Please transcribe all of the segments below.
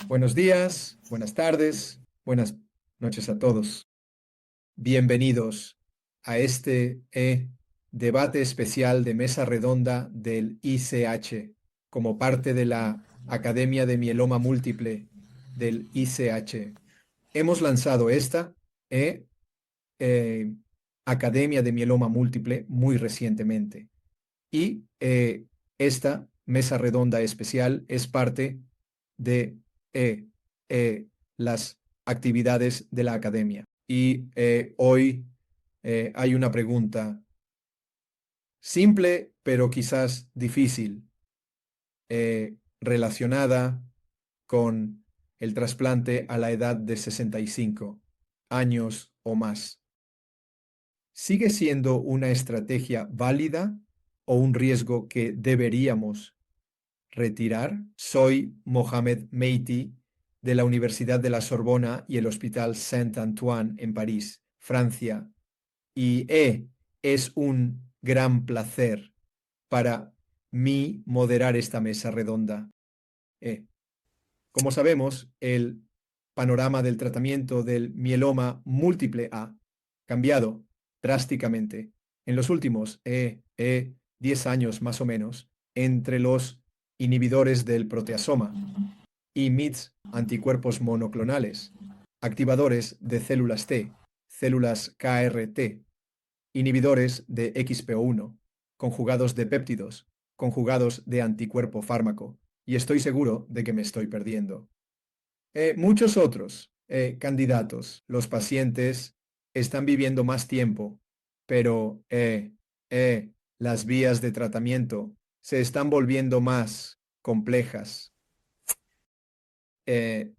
Buenos días, buenas tardes, buenas noches a todos. Bienvenidos a este debate especial de mesa redonda del ICH como parte de la Academia de Mieloma Múltiple del ICH. Hemos lanzado esta eh, eh, Academia de Mieloma Múltiple muy recientemente y esta mesa redonda especial es parte de eh, las actividades de la academia. Y hoy hay una pregunta simple, pero quizás difícil, relacionada con el trasplante a la edad de 65 años o más. ¿Sigue siendo una estrategia válida o un riesgo que deberíamos retirar? Soy Mohamed Meiti de la Universidad de la Sorbona y el Hospital Saint-Antoine en París, Francia. Y es un gran placer para mí moderar esta mesa redonda. Eh, como sabemos, el panorama del tratamiento del mieloma múltiple ha cambiado drásticamente en los últimos 10 años más o menos entre los inhibidores del proteasoma, IMiDs, anticuerpos monoclonales, activadores de células T, células KRT, inhibidores de XPO1, conjugados de péptidos, conjugados de anticuerpo fármaco, y estoy seguro de que me estoy perdiendo. Muchos otros candidatos. Los pacientes están viviendo más tiempo, pero las vías de tratamiento se están volviendo más complejas. Eh,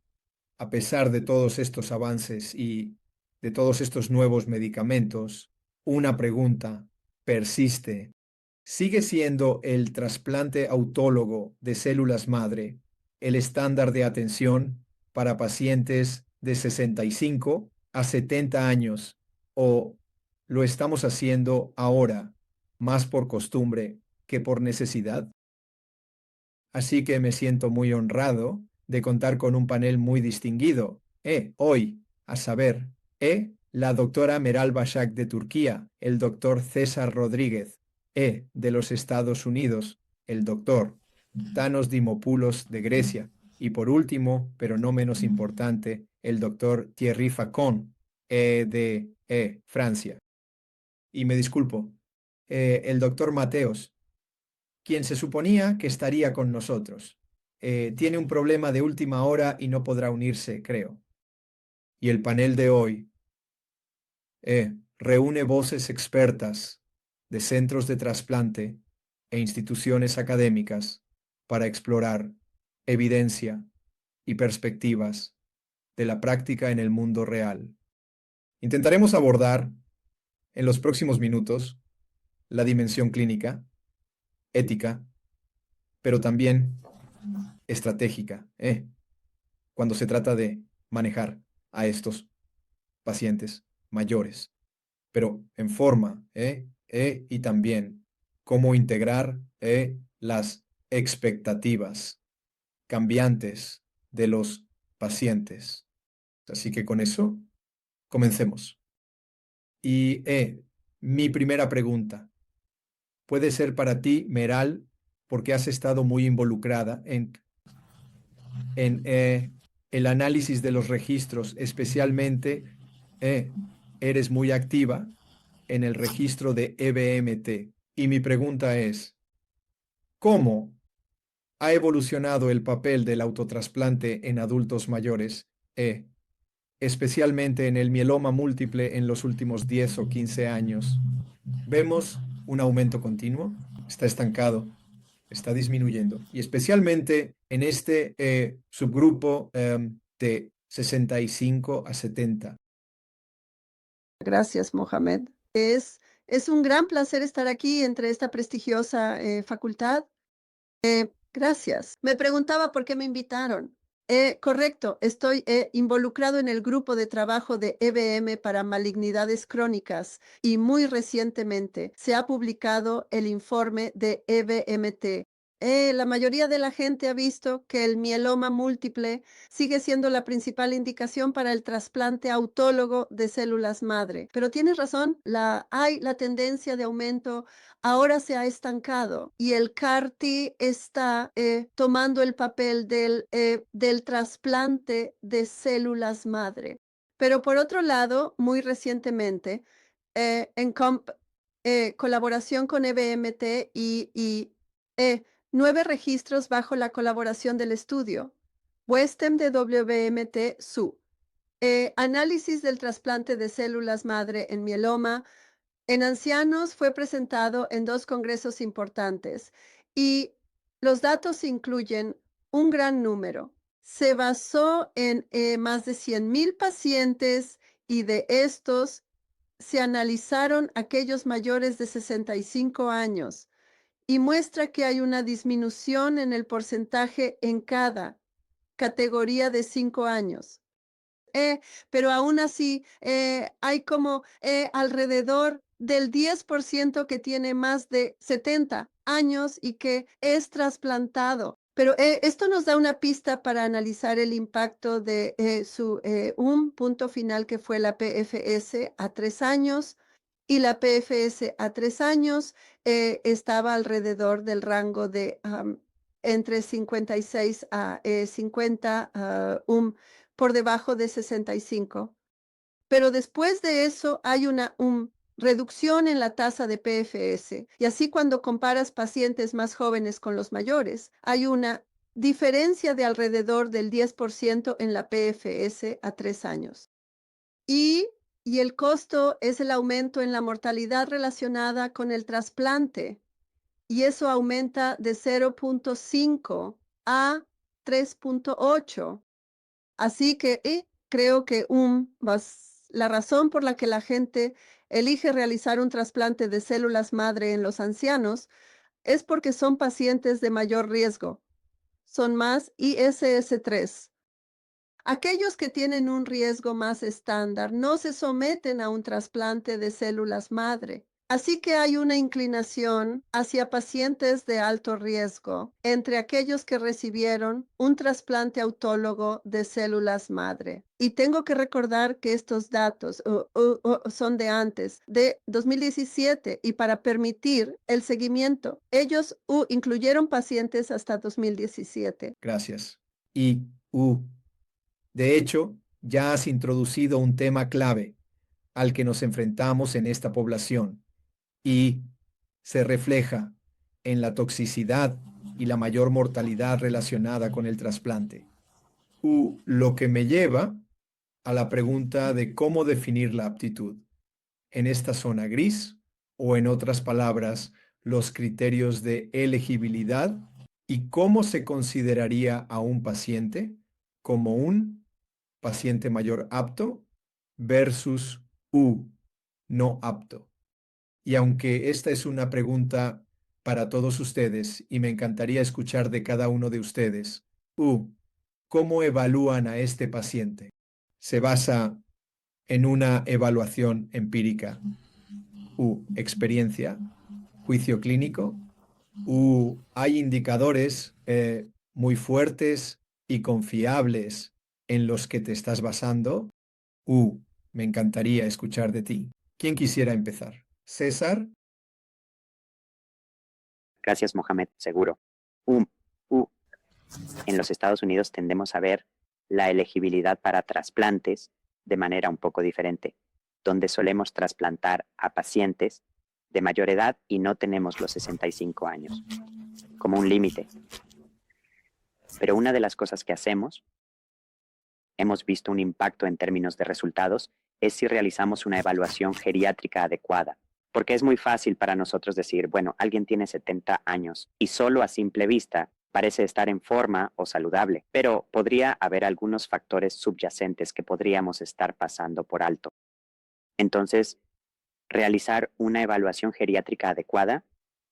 a pesar de todos estos avances y de todos estos nuevos medicamentos, una pregunta persiste. ¿Sigue siendo el trasplante autólogo de células madre el estándar de atención para pacientes de 65 a 70 años o lo estamos haciendo ahora más por costumbre que por necesidad? Así que me siento muy honrado de contar con un panel muy distinguido. Hoy, a saber, la doctora Meral Başak de Turquía, el doctor César Rodríguez, de los Estados Unidos, el doctor Thanos Dimopoulos de Grecia, y por último, pero no menos importante, el doctor Thierry Facon, de Francia. Y me disculpo, el doctor Mateos, quien se suponía que estaría con nosotros. Tiene un problema de última hora y no podrá unirse, creo. Y el panel de hoy reúne voces expertas de centros de trasplante e instituciones académicas para explorar evidencia y perspectivas de la práctica en el mundo real. Intentaremos abordar en los próximos minutos la dimensión clínica, ética, pero también estratégica, cuando se trata de manejar a estos pacientes mayores, pero en forma, y también cómo integrar las expectativas cambiantes de los pacientes. Así que con eso, comencemos. Y mi primera pregunta puede ser para ti, Meral, porque has estado muy involucrada en el análisis de los registros, especialmente eres muy activa en el registro de EBMT. Y mi pregunta es, ¿cómo ha evolucionado el papel del autotrasplante en adultos mayores, especialmente en el mieloma múltiple en los últimos 10 o 15 años? ¿Vemos un aumento continuo? ¿Está estancado? ¿Está disminuyendo? Y especialmente en este subgrupo de 65 a 70. Gracias, Mohamed. Es un gran placer estar aquí entre esta prestigiosa facultad. Gracias. Me preguntaba por qué me invitaron. Correcto, estoy involucrado en el grupo de trabajo de EBM para malignidades crónicas y muy recientemente se ha publicado el informe de EBMT, La mayoría de la gente ha visto que el mieloma múltiple sigue siendo la principal indicación para el trasplante autólogo de células madre. Pero tienes razón, la tendencia de aumento ahora se ha estancado y el CAR-T está tomando el papel del trasplante de células madre. Pero por otro lado, muy recientemente, en colaboración con EBMT y 9 registros bajo la colaboración del estudio, Westem de WMT SU, análisis del trasplante de células madre en mieloma en ancianos fue presentado en 2 congresos importantes y los datos incluyen un gran número. Se basó en más de 100,000 pacientes y de estos se analizaron aquellos mayores de 65 años y muestra que hay una disminución en el porcentaje en cada categoría de 5 años. Pero aún así, hay como alrededor del 10% que tiene más de 70 años y que es trasplantado. Pero esto nos da una pista para analizar el impacto de un punto final que fue la PFS a 3 años y la PFS a 3 años estaba alrededor del rango de entre 56 a 50, por debajo de 65. Pero después de eso hay una reducción en la tasa de PFS. Y así cuando comparas pacientes más jóvenes con los mayores, hay una diferencia de alrededor del 10% en la PFS a 3 años. Y el costo es el aumento en la mortalidad relacionada con el trasplante. Y eso aumenta de 0.5 a 3.8. Así que creo que la razón por la que la gente elige realizar un trasplante de células madre en los ancianos es porque son pacientes de mayor riesgo. Son más ISS3. Aquellos que tienen un riesgo más estándar no se someten a un trasplante de células madre. Así que hay una inclinación hacia pacientes de alto riesgo entre aquellos que recibieron un trasplante autólogo de células madre. Y tengo que recordar que estos datos son de antes, de 2017, y para permitir el seguimiento, ellos incluyeron pacientes hasta 2017. Gracias. Y, de hecho, ya has introducido un tema clave al que nos enfrentamos en esta población y se refleja en la toxicidad y la mayor mortalidad relacionada con el trasplante. Lo que me lleva a la pregunta de cómo definir la aptitud en esta zona gris o, en otras palabras, los criterios de elegibilidad y cómo se consideraría a un paciente como un paciente mayor apto versus no apto. Y aunque esta es una pregunta para todos ustedes y me encantaría escuchar de cada uno de ustedes, ¿cómo evalúan a este paciente? ¿Se basa en una evaluación empírica? Experiencia, juicio clínico. Hay indicadores muy fuertes y confiables en los que te estás basando. Me encantaría escuchar de ti. ¿Quién quisiera empezar? ¿César? Gracias, Mohamed, seguro. En los Estados Unidos tendemos a ver la elegibilidad para trasplantes de manera un poco diferente, donde solemos trasplantar a pacientes de mayor edad y no tenemos los 65 años, como un límite. Pero una de las cosas que hacemos, hemos visto un impacto en términos de resultados, es si realizamos una evaluación geriátrica adecuada. Porque es muy fácil para nosotros decir, bueno, alguien tiene 70 años y solo a simple vista parece estar en forma o saludable, pero podría haber algunos factores subyacentes que podríamos estar pasando por alto. Entonces, realizar una evaluación geriátrica adecuada,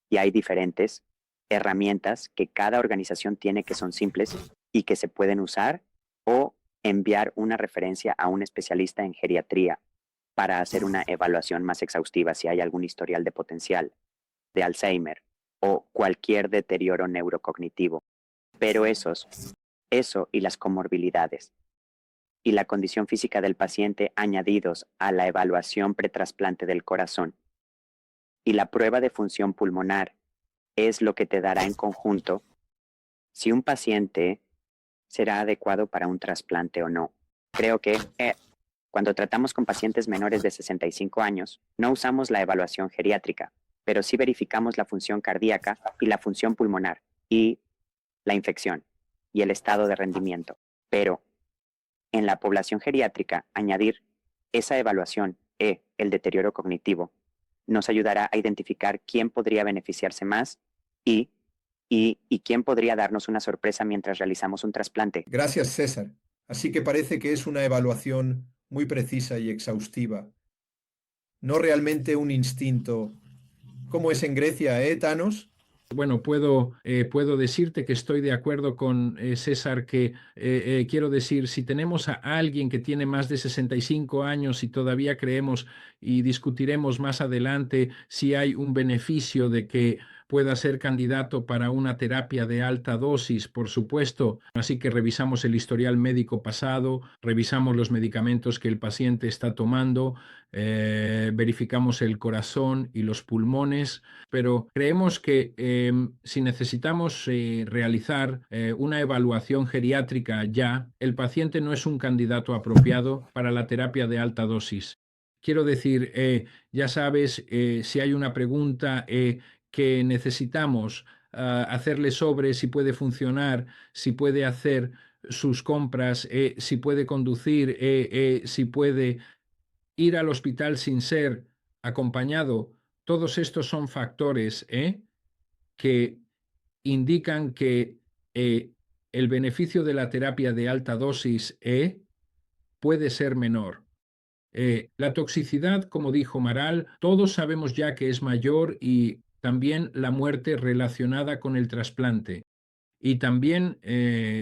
y hay diferentes herramientas que cada organización tiene que son simples y que se pueden usar, o enviar una referencia a un especialista en geriatría para hacer una evaluación más exhaustiva si hay algún historial de potencial de Alzheimer o cualquier deterioro neurocognitivo. Pero eso y las comorbilidades y la condición física del paciente añadidos a la evaluación pretrasplante del corazón y la prueba de función pulmonar es lo que te dará en conjunto si un paciente será adecuado para un trasplante o no. Creo que cuando tratamos con pacientes menores de 65 años, no usamos la evaluación geriátrica, pero sí verificamos la función cardíaca y la función pulmonar y la infección y el estado de rendimiento. Pero en la población geriátrica, añadir esa evaluación el deterioro cognitivo nos ayudará a identificar quién podría beneficiarse más y quién podría darnos una sorpresa mientras realizamos un trasplante. Gracias, César. Así que parece que es una evaluación muy precisa y exhaustiva. No realmente un instinto. ¿Cómo es en Grecia, Thanos? Bueno, puedo decirte que estoy de acuerdo con César, que quiero decir, si tenemos a alguien que tiene más de 65 años y todavía creemos y discutiremos más adelante si hay un beneficio de que pueda ser candidato para una terapia de alta dosis, por supuesto. Así que revisamos el historial médico pasado, revisamos los medicamentos que el paciente está tomando, verificamos el corazón y los pulmones, pero creemos que si necesitamos realizar una evaluación geriátrica ya, el paciente no es un candidato apropiado para la terapia de alta dosis. Quiero decir, ya sabes, si hay una pregunta que necesitamos hacerle sobre si puede funcionar, si puede hacer sus compras, si puede conducir, si puede ir al hospital sin ser acompañado. Todos estos son factores que indican que el beneficio de la terapia de alta dosis puede ser menor. La toxicidad, como dijo Maral, todos sabemos ya que es mayor, y también la muerte relacionada con el trasplante. Y también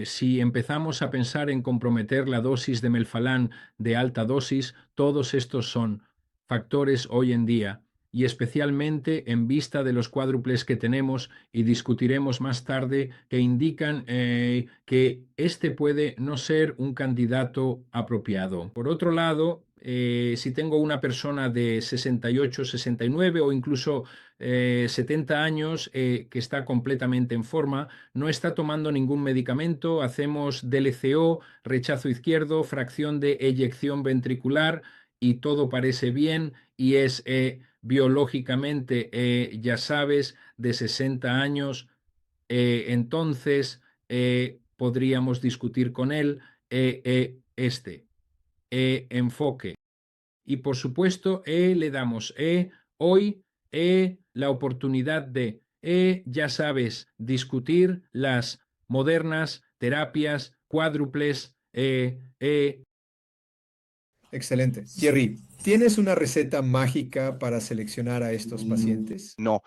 si empezamos a pensar en comprometer la dosis de melfalán de alta dosis, todos estos son factores hoy en día, y especialmente en vista de los cuádruples que tenemos, y discutiremos más tarde, que indican que este puede no ser un candidato apropiado. Por otro lado, si tengo una persona de 68, 69 o incluso 70 años que está completamente en forma, no está tomando ningún medicamento, hacemos DLCO, rechazo izquierdo, fracción de eyección ventricular y todo parece bien, y es biológicamente, ya sabes, de 60 años, entonces podríamos discutir con él este enfoque. Y por supuesto, le damos hoy la oportunidad de, ya sabes, discutir las modernas terapias cuádruples. Excelente. Jerry, ¿tienes una receta mágica para seleccionar a estos pacientes? No,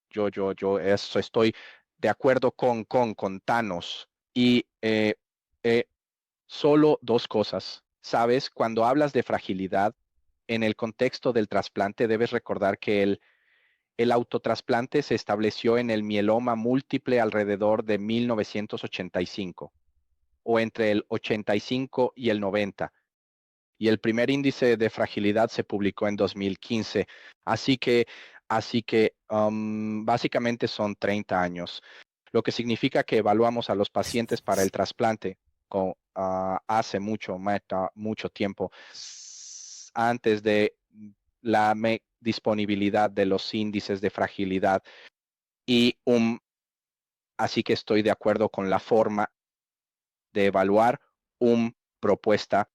eso estoy de acuerdo con Thanos. Y solo dos cosas. Sabes, cuando hablas de fragilidad, en el contexto del trasplante debes recordar que el autotrasplante se estableció en el mieloma múltiple alrededor de 1985, o entre el 85 y el 90. Y el primer índice de fragilidad se publicó en 2015. Así que básicamente son 30 años, lo que significa que evaluamos a los pacientes para el trasplante hace mucho tiempo, antes de la disponibilidad de los índices de fragilidad. Y así que estoy de acuerdo con la forma de evaluar una propuesta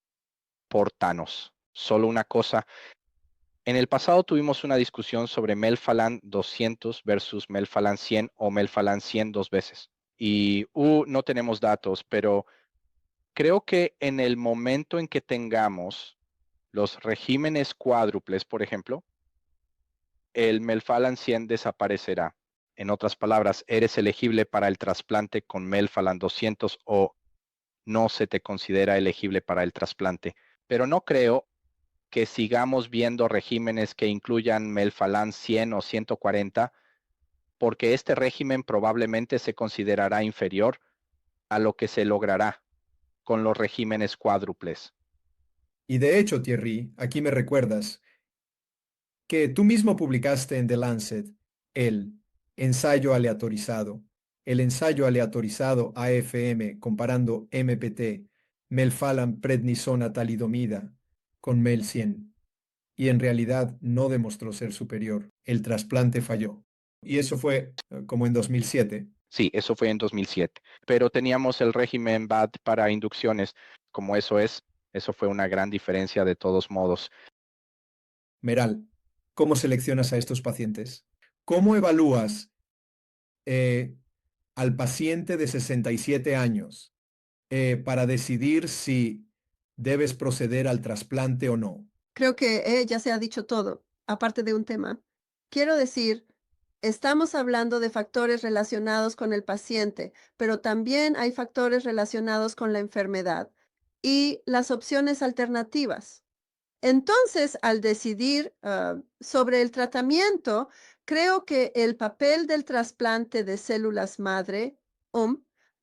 por Thanos. Solo una cosa. En el pasado tuvimos una discusión sobre melfalán 200 versus melfalán 100 o melfalán 100 dos veces. Y no tenemos datos, pero creo que en el momento en que tengamos los regímenes cuádruples, por ejemplo, el melfalán 100 desaparecerá. En otras palabras, eres elegible para el trasplante con melfalán 200 o no se te considera elegible para el trasplante. Pero no creo que sigamos viendo regímenes que incluyan melfalán 100 o 140 porque este régimen probablemente se considerará inferior a lo que se logrará con los regímenes cuádruples. Y de hecho, Thierry, aquí me recuerdas que tú mismo publicaste en The Lancet el ensayo aleatorizado, el ensayo aleatorizado AFM comparando MPT, melphalan prednisona talidomida, con Mel 100. Y en realidad no demostró ser superior. El trasplante falló. Y eso fue como en 2007. Sí, eso fue en 2007. Pero teníamos el régimen BAT para inducciones. Como eso fue una gran diferencia de todos modos. Meral, ¿cómo seleccionas a estos pacientes? ¿Cómo evalúas al paciente de 67 años para decidir si debes proceder al trasplante o no? Creo que ya se ha dicho todo, aparte de un tema. Quiero decir, estamos hablando de factores relacionados con el paciente, pero también hay factores relacionados con la enfermedad y las opciones alternativas. Entonces, al decidir sobre el tratamiento, creo que el papel del trasplante de células madre,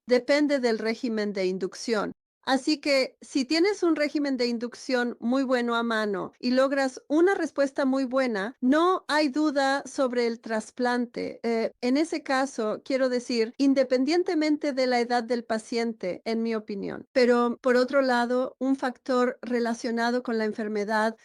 depende del régimen de inducción. Así que si tienes un régimen de inducción muy bueno a mano y logras una respuesta muy buena, no hay duda sobre el trasplante. En ese caso, quiero decir, independientemente de la edad del paciente, en mi opinión. Pero por otro lado, un factor relacionado con la enfermedad,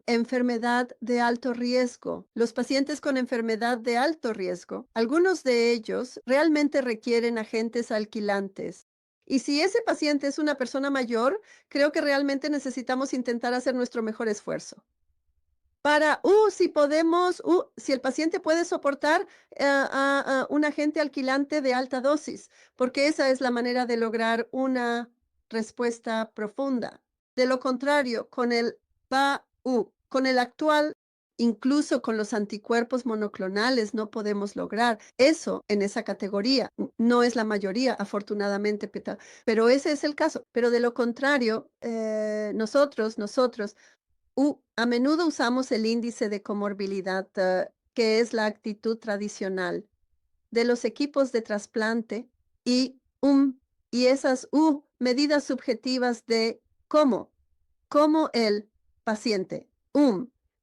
enfermedad de alto riesgo. Los pacientes con enfermedad de alto riesgo, algunos de ellos realmente requieren agentes alquilantes. Y si ese paciente es una persona mayor, creo que realmente necesitamos intentar hacer nuestro mejor esfuerzo. Para, si podemos, si el paciente puede soportar un agente alquilante de alta dosis, porque esa es la manera de lograr una respuesta profunda. De lo contrario, con el con el actual, incluso con los anticuerpos monoclonales, no podemos lograr eso en esa categoría. No es la mayoría, afortunadamente, pero ese es el caso. Pero de lo contrario, nosotros, a menudo usamos el índice de comorbilidad, que es la actitud tradicional de los equipos de trasplante y, y esas medidas subjetivas de cómo el paciente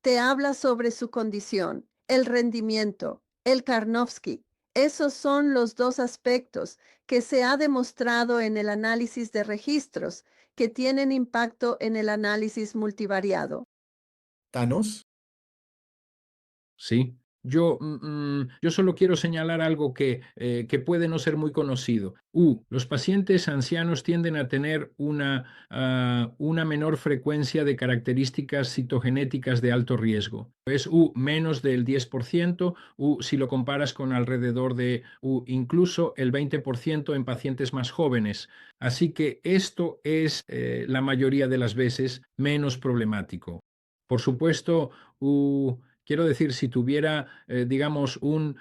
te habla sobre su condición, el rendimiento, el Karnofsky. Esos son los dos aspectos que se ha demostrado en el análisis de registros que tienen impacto en el análisis multivariado. ¿Thanos? Sí. Yo solo quiero señalar algo que puede no ser muy conocido. Los pacientes ancianos tienden a tener una menor frecuencia de características citogenéticas de alto riesgo. Es menos del 10%, si lo comparas con alrededor de incluso el 20% en pacientes más jóvenes. Así que esto es la mayoría de las veces menos problemático. Por supuesto, quiero decir, si tuviera, digamos, un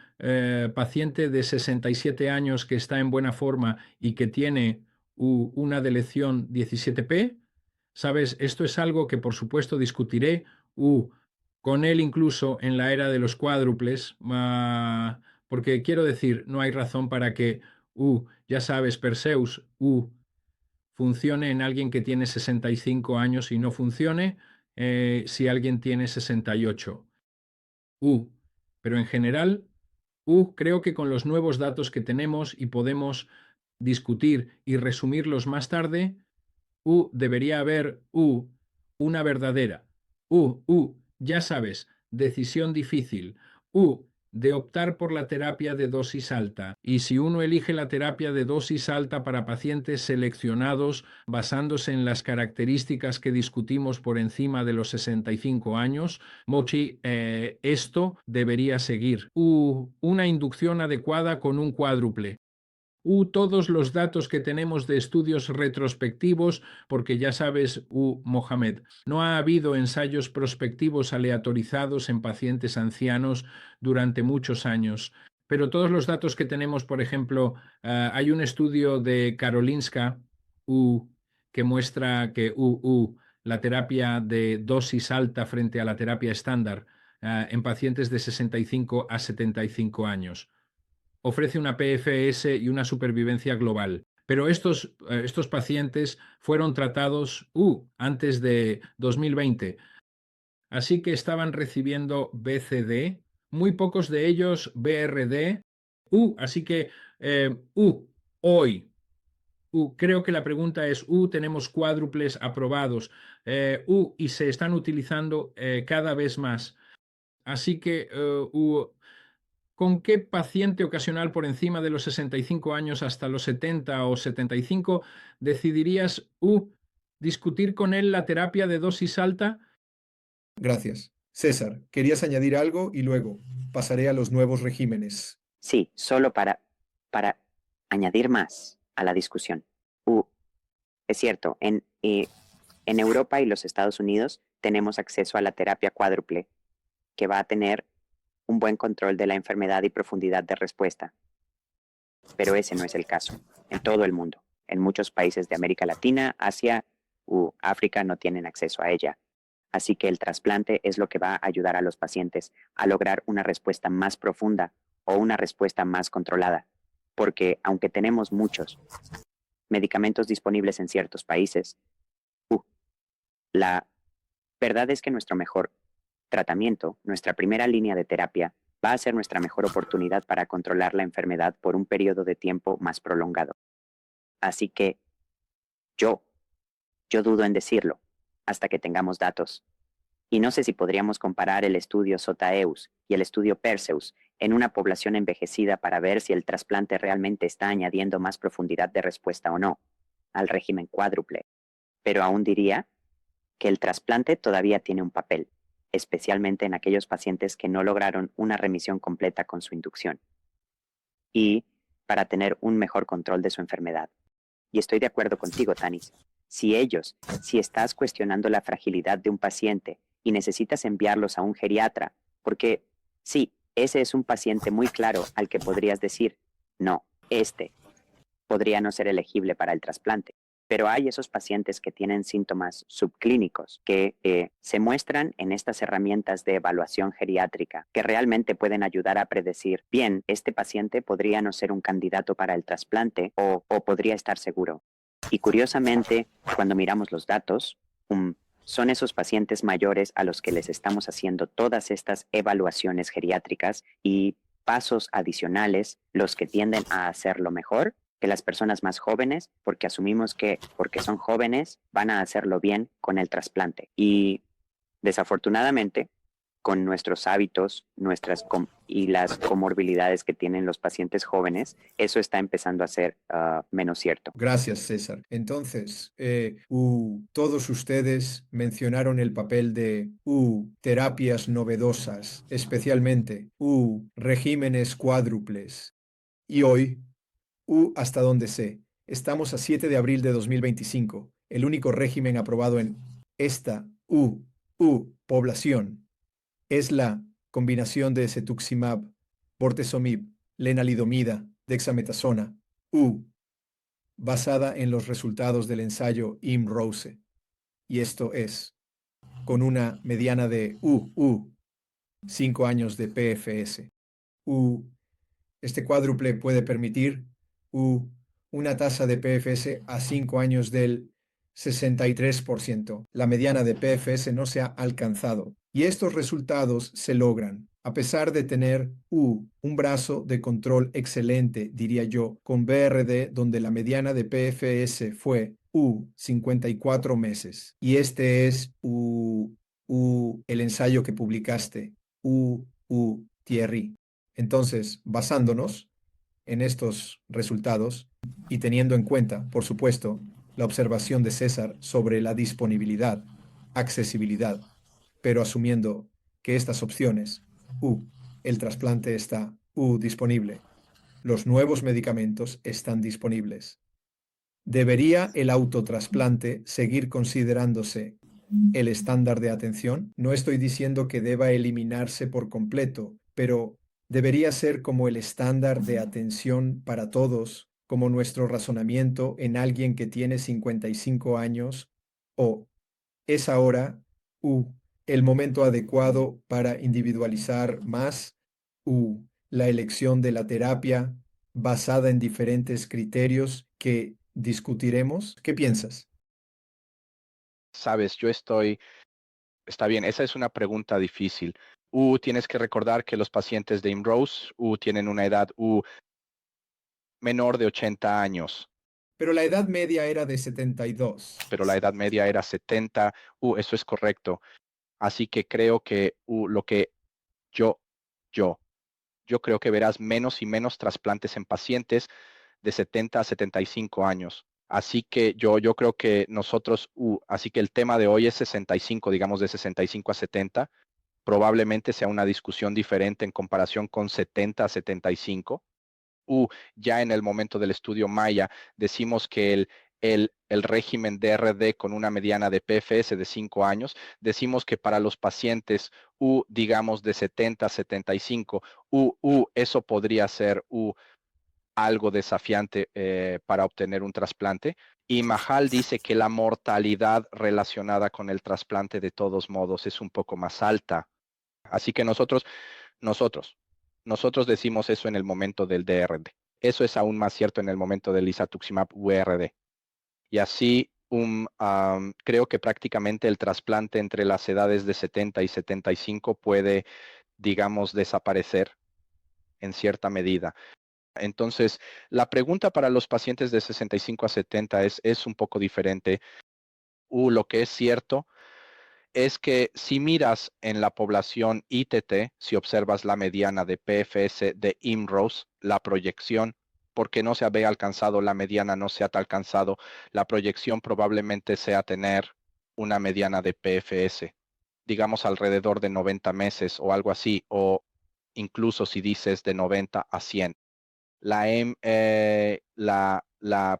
paciente de 67 años que está en buena forma y que tiene una deleción 17P, ¿sabes? Esto es algo que, por supuesto, discutiré con él incluso en la era de los cuádruples, porque quiero decir, no hay razón para que, ya sabes, Perseus, funcione en alguien que tiene 65 años y no funcione si alguien tiene 68. Pero en general, creo que con los nuevos datos que tenemos y podemos discutir y resumirlos más tarde, debería haber una verdadera, ya sabes, decisión difícil, de optar por la terapia de dosis alta. Y si uno elige la terapia de dosis alta para pacientes seleccionados basándose en las características que discutimos por encima de los 65 años, Mochi, esto debería seguir. Una inducción adecuada con un cuádruple. Todos los datos que tenemos de estudios retrospectivos, porque ya sabes, Mohamed, no ha habido ensayos prospectivos aleatorizados en pacientes ancianos durante muchos años. Pero todos los datos que tenemos, por ejemplo, hay un estudio de Karolinska, que muestra que la terapia de dosis alta frente a la terapia estándar en pacientes de 65 a 75 años. Ofrece una PFS y una supervivencia global. Pero estos pacientes fueron tratados antes de 2020. Así que estaban recibiendo BCD, muy pocos de ellos BRD. Así que hoy, creo que la pregunta es, tenemos cuádruples aprobados, y se están utilizando cada vez más. Así que, ¿con qué paciente ocasional por encima de los 65 años hasta los 70 o 75 decidirías discutir con él la terapia de dosis alta? Gracias. César, ¿querías añadir algo? Y luego pasaré a los nuevos regímenes. Sí, solo para añadir más a la discusión. Es cierto, en Europa y los Estados Unidos tenemos acceso a la terapia cuádruple, que va a tener un buen control de la enfermedad y profundidad de respuesta. Pero ese no es el caso en todo el mundo. En muchos países de América Latina, Asia África no tienen acceso a ella. Así que el trasplante es lo que va a ayudar a los pacientes a lograr una respuesta más profunda o una respuesta más controlada. Porque aunque tenemos muchos medicamentos disponibles en ciertos países, la verdad es que nuestro mejor tratamiento, nuestra primera línea de terapia, va a ser nuestra mejor oportunidad para controlar la enfermedad por un periodo de tiempo más prolongado. Así que yo dudo en decirlo hasta que tengamos datos. Y no sé si podríamos comparar el estudio SOTAEUS y el estudio PERSEUS en una población envejecida para ver si el trasplante realmente está añadiendo más profundidad de respuesta o no al régimen cuádruple. Pero aún diría que el trasplante todavía tiene un papel, especialmente en aquellos pacientes que no lograron una remisión completa con su inducción, y para tener un mejor control de su enfermedad. Y estoy de acuerdo contigo, Tanis. Si estás cuestionando la fragilidad de un paciente y necesitas enviarlos a un geriatra, porque sí, ese es un paciente muy claro al que podrías decir, no, podría no ser elegible para el trasplante. Pero hay esos pacientes que tienen síntomas subclínicos que se muestran en estas herramientas de evaluación geriátrica que realmente pueden ayudar a predecir, bien, este paciente podría no ser un candidato para el trasplante o podría estar seguro. Y curiosamente, cuando miramos los datos, son esos pacientes mayores a los que les estamos haciendo todas estas evaluaciones geriátricas y pasos adicionales los que tienden a hacerlo mejor que las personas más jóvenes, porque asumimos que porque son jóvenes van a hacerlo bien con el trasplante. Y desafortunadamente, con nuestros hábitos, y las comorbilidades que tienen los pacientes jóvenes, eso está empezando a ser menos cierto. Gracias, César. Entonces, todos ustedes mencionaron el papel de terapias novedosas, especialmente regímenes cuádruples. Y hoy, hasta donde sé, estamos a 7 de abril de 2025. El único régimen aprobado en esta población es la combinación de cetuximab, bortezomib, lenalidomida, dexametasona, basada en los resultados del ensayo IMROSE. Y esto es, con una mediana de 5 años de PFS. Este cuádruple puede permitir una tasa de PFS a 5 años del 63%. La mediana de PFS no se ha alcanzado. Y estos resultados se logran a pesar de tener un brazo de control excelente, diría yo, con BRD, donde la mediana de PFS fue 54 meses. Y este es el ensayo que publicaste, Thierry. Entonces, basándonos en estos resultados y teniendo en cuenta, por supuesto, la observación de César sobre la disponibilidad, accesibilidad, pero asumiendo que estas opciones, el trasplante está disponible, los nuevos medicamentos están disponibles. ¿Debería el autotrasplante seguir considerándose el estándar de atención? No estoy diciendo que deba eliminarse por completo, pero debería ser como el estándar de atención para todos, como nuestro razonamiento en alguien que tiene 55 años, o es ahora el momento adecuado para individualizar más la elección de la terapia basada en diferentes criterios que discutiremos? ¿Qué piensas? Sabes, está bien, esa es una pregunta difícil. Tienes que recordar que los pacientes de IMROSE, tienen una edad menor de 80 años, Pero la edad media era de 72. pero la edad media era 70. Eso es correcto. Así que creo que lo que yo, yo, yo creo que verás menos y menos trasplantes en pacientes de 70 a 75 años. Así que yo creo que nosotros, así que el tema de hoy es 65, digamos de 65 a 70. Probablemente sea una discusión diferente en comparación con 70 a 75. Ya en el momento del estudio Maya decimos que el régimen DRD con una mediana de PFS de 5 años, decimos que para los pacientes digamos de 70 a 75, eso podría ser algo desafiante para obtener un trasplante. Y Mahal dice que la mortalidad relacionada con el trasplante de todos modos es un poco más alta. Así que nosotros, nosotros decimos eso en el momento del DRD. Eso es aún más cierto en el momento del isatuximab URD. Y así, creo que prácticamente el trasplante entre las edades de 70 y 75 puede, digamos, desaparecer en cierta medida. Entonces, la pregunta para los pacientes de 65 a 70 es un poco diferente. Lo que es cierto es que si miras en la población ITT, si observas la mediana de PFS de IMROSE, la proyección, porque no se había alcanzado la mediana, no se ha alcanzado, la proyección probablemente sea tener una mediana de PFS, digamos alrededor de 90 meses o algo así, o incluso si dices de 90 a 100. La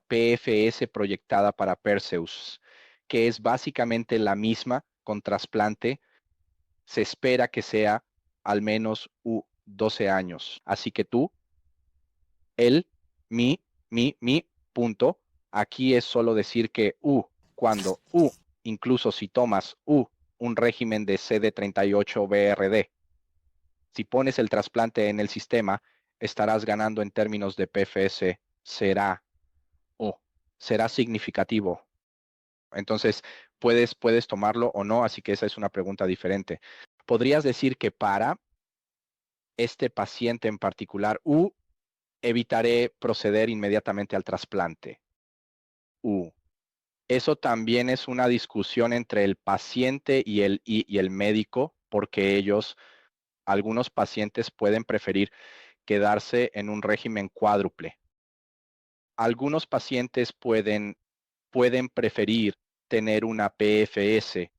PFS proyectada para Perseus, que es básicamente la misma con trasplante, se espera que sea al menos 12 años. Así que tú, él, mi punto, aquí es solo decir que cuando incluso si tomas un régimen de CD38-BRD, si pones el trasplante en el sistema, estarás ganando en términos de PFS, será significativo. Entonces, puedes tomarlo o no, así que esa es una pregunta diferente. ¿Podrías decir que para este paciente en particular, evitaré proceder inmediatamente al trasplante? Eso también es una discusión entre el paciente y el médico, porque algunos pacientes pueden preferir quedarse en un régimen cuádruple. Algunos pacientes pueden preferir tener una PFS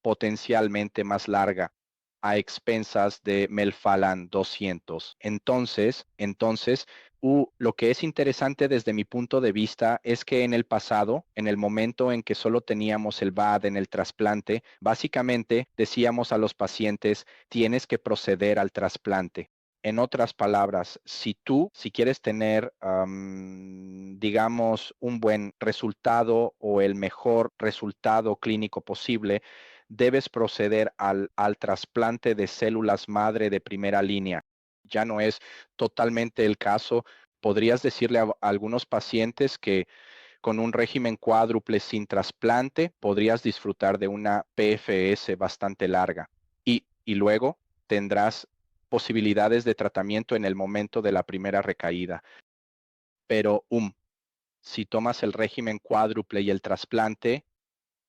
potencialmente más larga a expensas de Melphalan 200. Entonces, lo que es interesante desde mi punto de vista es que en el pasado, en el momento en que solo teníamos el VAD en el trasplante, básicamente decíamos a los pacientes, tienes que proceder al trasplante. En otras palabras, si quieres tener, digamos, un buen resultado o el mejor resultado clínico posible, debes proceder al trasplante de células madre de primera línea. Ya no es totalmente el caso. Podrías decirle a algunos pacientes que con un régimen cuádruple sin trasplante podrías disfrutar de una PFS bastante larga y luego tendrás posibilidades de tratamiento en el momento de la primera recaída. Pero si tomas el régimen cuádruple y el trasplante,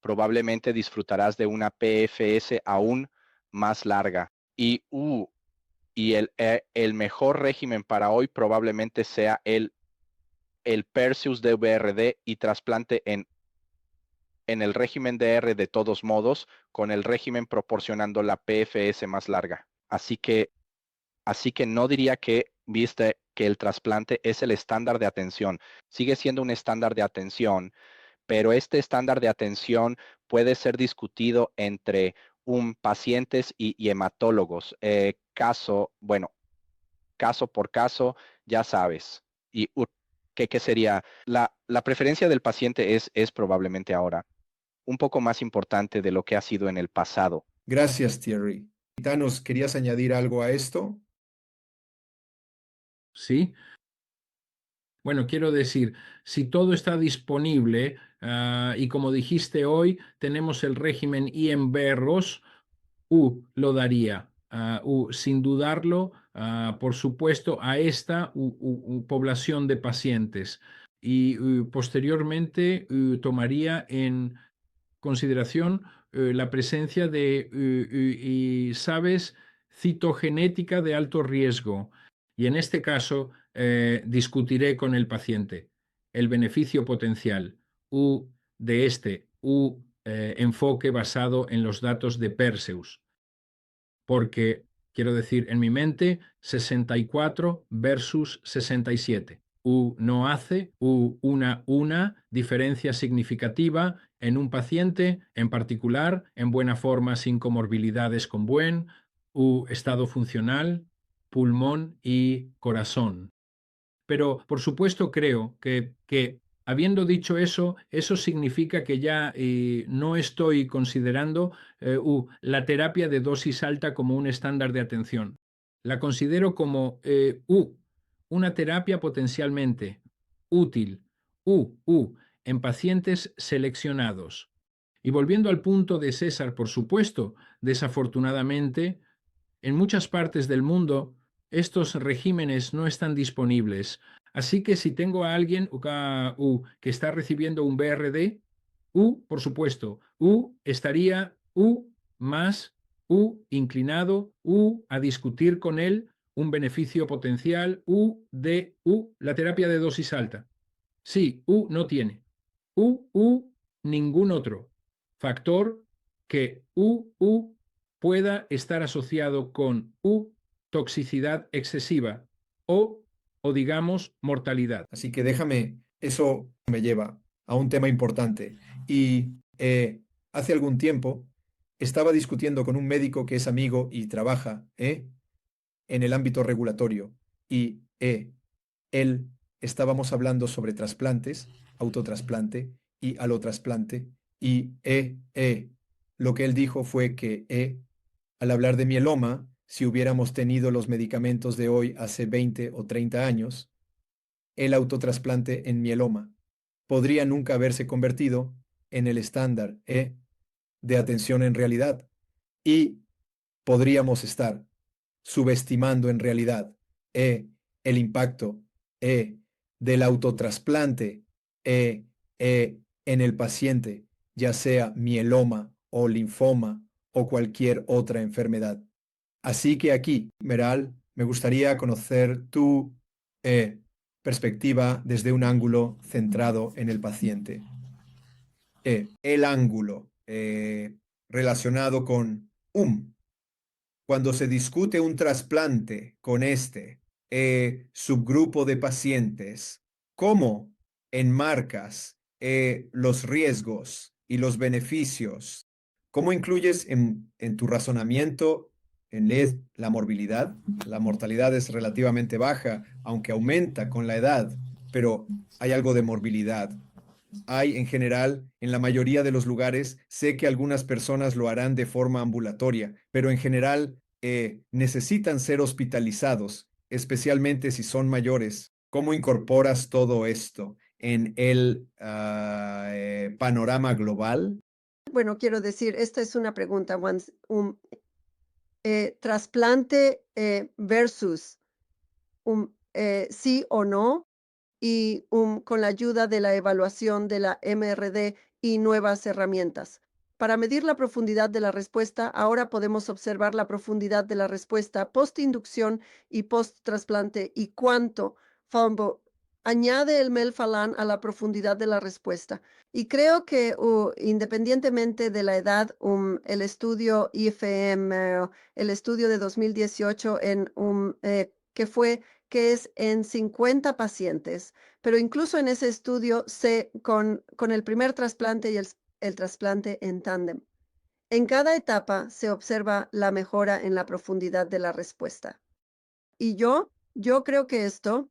probablemente disfrutarás de una PFS aún más larga. Y el mejor régimen para hoy probablemente sea el Perseus de VRD y trasplante en el régimen DR de todos modos, con el régimen proporcionando la PFS más larga. Así que no diría que viste que el trasplante es el estándar de atención. Sigue siendo un estándar de atención, pero este estándar de atención puede ser discutido entre pacientes y hematólogos. Caso por caso, ya sabes. ¿Y qué sería? La preferencia del paciente es probablemente ahora un poco más importante de lo que ha sido en el pasado. Gracias, Thierry. Thanos, ¿querías añadir algo a esto? ¿Sí? Bueno, quiero decir, si todo está disponible, y como dijiste hoy, tenemos el régimen IMB-ROS, lo daría. Sin dudarlo, por supuesto, a esta población de pacientes. Y posteriormente tomaría en consideración la presencia de, sabes, citogenética de alto riesgo. Y en este caso, discutiré con el paciente el beneficio potencial de este enfoque basado en los datos de Perseus. Porque, quiero decir, en mi mente, 64 versus 67. No hace una diferencia significativa en un paciente en particular, en buena forma, sin comorbilidades con buen estado funcional, pulmón y corazón. Pero, por supuesto, creo que habiendo dicho eso, eso significa que ya no estoy considerando la terapia de dosis alta como un estándar de atención. La considero como una terapia potencialmente útil en pacientes seleccionados. Y volviendo al punto de César, por supuesto, desafortunadamente, en muchas partes del mundo, estos regímenes no están disponibles. Así que si tengo a alguien que está recibiendo un BRD, por supuesto, estaría más inclinado a discutir con él un beneficio potencial de la terapia de dosis alta. Sí, no tiene. Ningún otro factor que pueda estar asociado con toxicidad excesiva o digamos mortalidad. Así que déjame, eso me lleva a un tema importante. Y hace algún tiempo estaba discutiendo con un médico que es amigo y trabaja en el ámbito regulatorio. Y él estábamos hablando sobre trasplantes, autotrasplante y alotrasplante. Y lo que él dijo fue que al hablar de mieloma, si hubiéramos tenido los medicamentos de hoy hace 20 o 30 años, el autotrasplante en mieloma podría nunca haberse convertido en el estándar de atención en realidad y podríamos estar subestimando en realidad el impacto del autotrasplante en el paciente, ya sea mieloma o linfoma o cualquier otra enfermedad. Así que aquí, Meral, me gustaría conocer tu perspectiva desde un ángulo centrado en el paciente. El ángulo relacionado con cuando se discute un trasplante con este subgrupo de pacientes, ¿cómo enmarcas los riesgos y los beneficios? ¿Cómo incluyes en tu razonamiento la morbilidad? La mortalidad es relativamente baja, aunque aumenta con la edad, pero hay algo de morbilidad. Hay en general, en la mayoría de los lugares, sé que algunas personas lo harán de forma ambulatoria, pero en general necesitan ser hospitalizados, especialmente si son mayores. ¿Cómo incorporas todo esto en el panorama global? Bueno, quiero decir, esta es una pregunta, trasplante versus sí o no, y con la ayuda de la evaluación de la MRD y nuevas herramientas. Para medir la profundidad de la respuesta, ahora podemos observar la profundidad de la respuesta post-inducción y post-trasplante y cuánto FOMBO añade el melphalan a la profundidad de la respuesta. Y creo que independientemente de la edad, el estudio IFM, el estudio de 2018 que es en 50 pacientes, pero incluso en ese estudio con el primer trasplante y el trasplante en tándem. En cada etapa se observa la mejora en la profundidad de la respuesta. Y yo creo que esto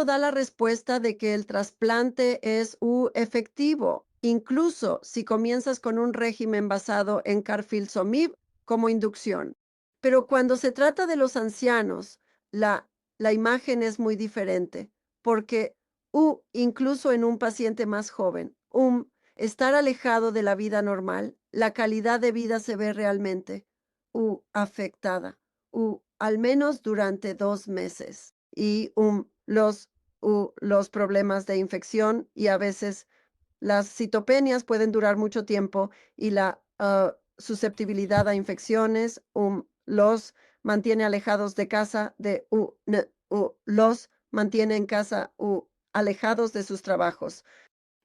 da la respuesta de que el trasplante es efectivo. incluso si comienzas con un régimen basado en carfilzomib como inducción. Pero cuando se trata de los ancianos, la imagen es muy diferente, porque incluso en un paciente más joven, estar alejado de la vida normal, la calidad de vida se ve realmente afectada, al menos durante 2 meses. Y los problemas de infección y a veces las citopenias pueden durar mucho tiempo y la susceptibilidad a infecciones los mantiene alejados de casa, los mantiene en casa alejados de sus trabajos.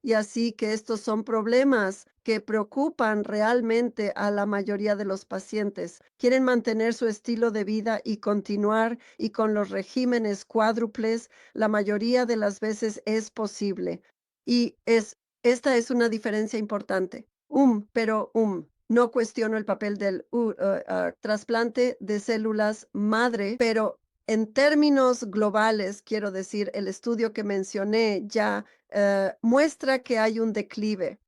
Y así que estos son problemas que preocupan realmente a la mayoría de los pacientes. Quieren mantener su estilo de vida y continuar, y con los regímenes cuádruples, la mayoría de las veces es posible. Y esta es una diferencia importante. Pero no cuestiono el papel del trasplante de células madre, pero en términos globales, quiero decir, el estudio que mencioné ya muestra que hay un declive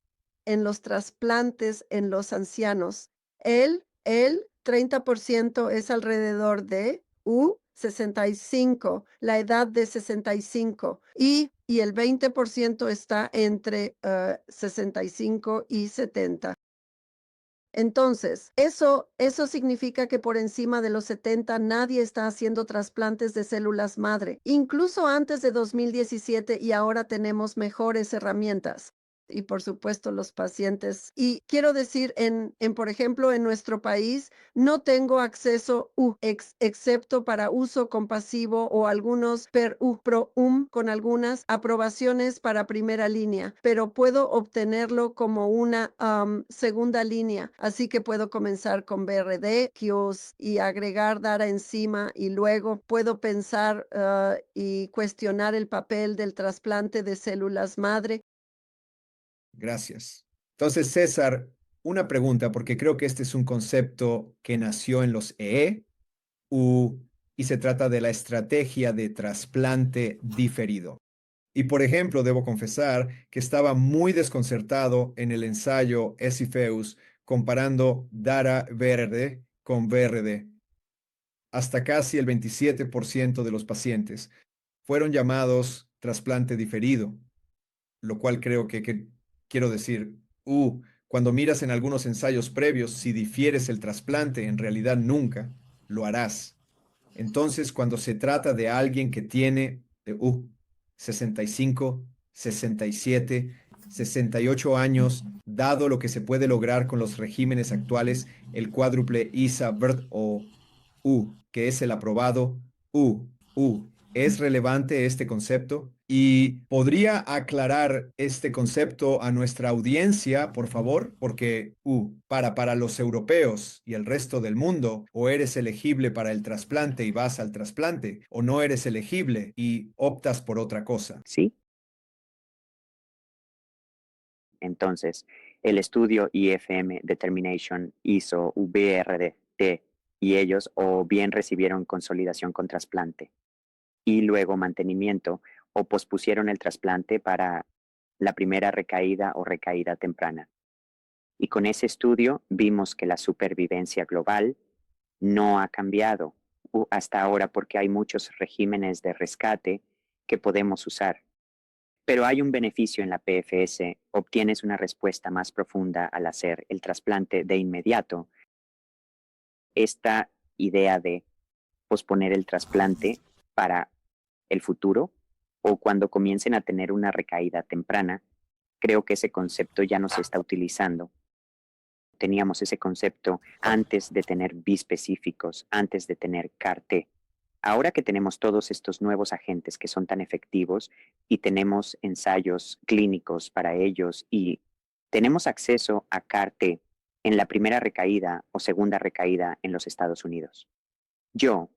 en los trasplantes en los ancianos. El 30% es alrededor de 65, la edad de 65, y el 20% está entre 65 y 70. Entonces, eso significa que por encima de los 70 nadie está haciendo trasplantes de células madre, incluso antes de 2017, y ahora tenemos mejores herramientas. Y por supuesto los pacientes. Y quiero decir, por ejemplo, en nuestro país no tengo acceso excepto para uso compasivo o algunos con algunas aprobaciones para primera línea, pero puedo obtenerlo como una segunda línea. Así que puedo comenzar con BRD, QS y agregar DARA encima, y luego puedo pensar y cuestionar el papel del trasplante de células madre. Gracias. Entonces, César, una pregunta, porque creo que este es un concepto que nació en los y se trata de la estrategia de trasplante diferido. Y por ejemplo, debo confesar que estaba muy desconcertado en el ensayo ESIFEUS comparando DARA-VRD con VRD. Hasta casi el 27% de los pacientes fueron llamados trasplante diferido, lo cual creo que quiero decir, cuando miras en algunos ensayos previos, si difieres el trasplante, en realidad nunca lo harás. Entonces, cuando se trata de alguien que tiene 65, 67, 68 años, dado lo que se puede lograr con los regímenes actuales, el cuádruple ISA-BRD o que es el aprobado U, ¿es relevante este concepto? ¿Y podría aclarar este concepto a nuestra audiencia, por favor? Porque para los europeos y el resto del mundo, o eres elegible para el trasplante y vas al trasplante, o no eres elegible y optas por otra cosa. ¿Sí? Entonces, el estudio IFM Determination hizo VRDT y ellos o bien recibieron consolidación con trasplante y luego mantenimiento, o pospusieron el trasplante para la primera recaída o recaída temprana. Y con ese estudio vimos que la supervivencia global no ha cambiado hasta ahora, porque hay muchos regímenes de rescate que podemos usar. Pero hay un beneficio en la PFS: obtienes una respuesta más profunda al hacer el trasplante de inmediato. Esta idea de posponer el trasplante para el futuro o cuando comiencen a tener una recaída temprana, creo que ese concepto ya no se está utilizando. Teníamos ese concepto antes de tener bispecíficos, antes de tener CAR-T. Ahora que tenemos todos estos nuevos agentes que son tan efectivos y tenemos ensayos clínicos para ellos y tenemos acceso a CAR-T en la primera recaída o segunda recaída en los Estados Unidos. Yo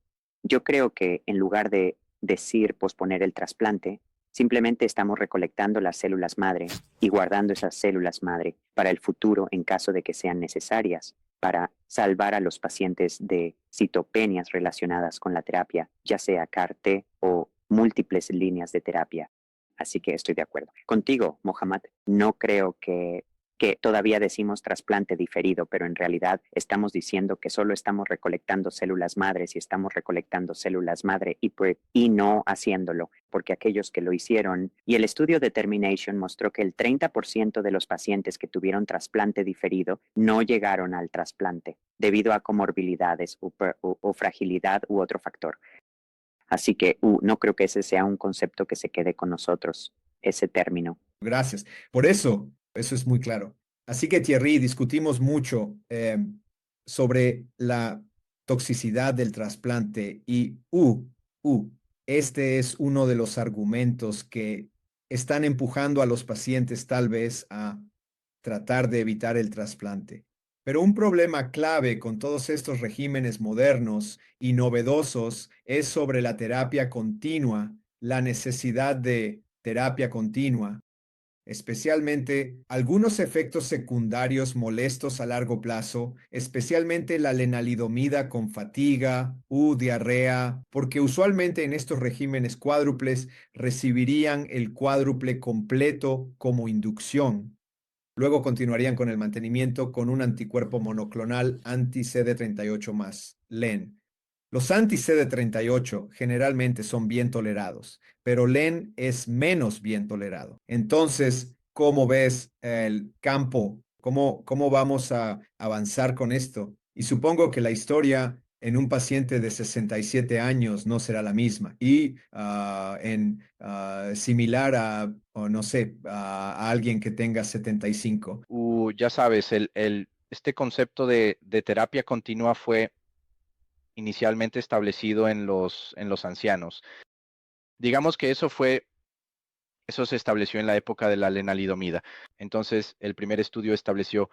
creo que en lugar de decir posponer el trasplante, simplemente estamos recolectando las células madre y guardando esas células madre para el futuro en caso de que sean necesarias para salvar a los pacientes de citopenias relacionadas con la terapia, ya sea CAR-T o múltiples líneas de terapia. Así que estoy de acuerdo. Contigo, Mohammad, no creo que todavía decimos trasplante diferido, pero en realidad estamos diciendo que solo estamos recolectando células madres y estamos recolectando células madre y no haciéndolo, porque aquellos que lo hicieron, y el estudio Determination mostró que el 30% de los pacientes que tuvieron trasplante diferido no llegaron al trasplante debido a comorbilidades o fragilidad u otro factor. Así que no creo que ese sea un concepto que se quede con nosotros, ese término. Gracias. Por eso es muy claro. Así que, Thierry, discutimos mucho sobre la toxicidad del trasplante y este es uno de los argumentos que están empujando a los pacientes tal vez a tratar de evitar el trasplante. Pero un problema clave con todos estos regímenes modernos y novedosos es sobre la terapia continua, la necesidad de terapia continua, especialmente algunos efectos secundarios molestos a largo plazo, especialmente la lenalidomida con fatiga diarrea, porque usualmente en estos regímenes cuádruples recibirían el cuádruple completo como inducción. Luego continuarían con el mantenimiento con un anticuerpo monoclonal anti-CD38+, LEN. Los anti-CD38 generalmente son bien tolerados, pero LEN es menos bien tolerado. Entonces, ¿cómo ves el campo? ¿Cómo vamos a avanzar con esto? Y supongo que la historia en un paciente de 67 años no será la misma. Y similar a, o no sé, a alguien que tenga 75. Ya sabes, este concepto de terapia continua fue inicialmente establecido en los ancianos. Digamos que eso se estableció en la época de la lenalidomida. Entonces, el primer estudio estableció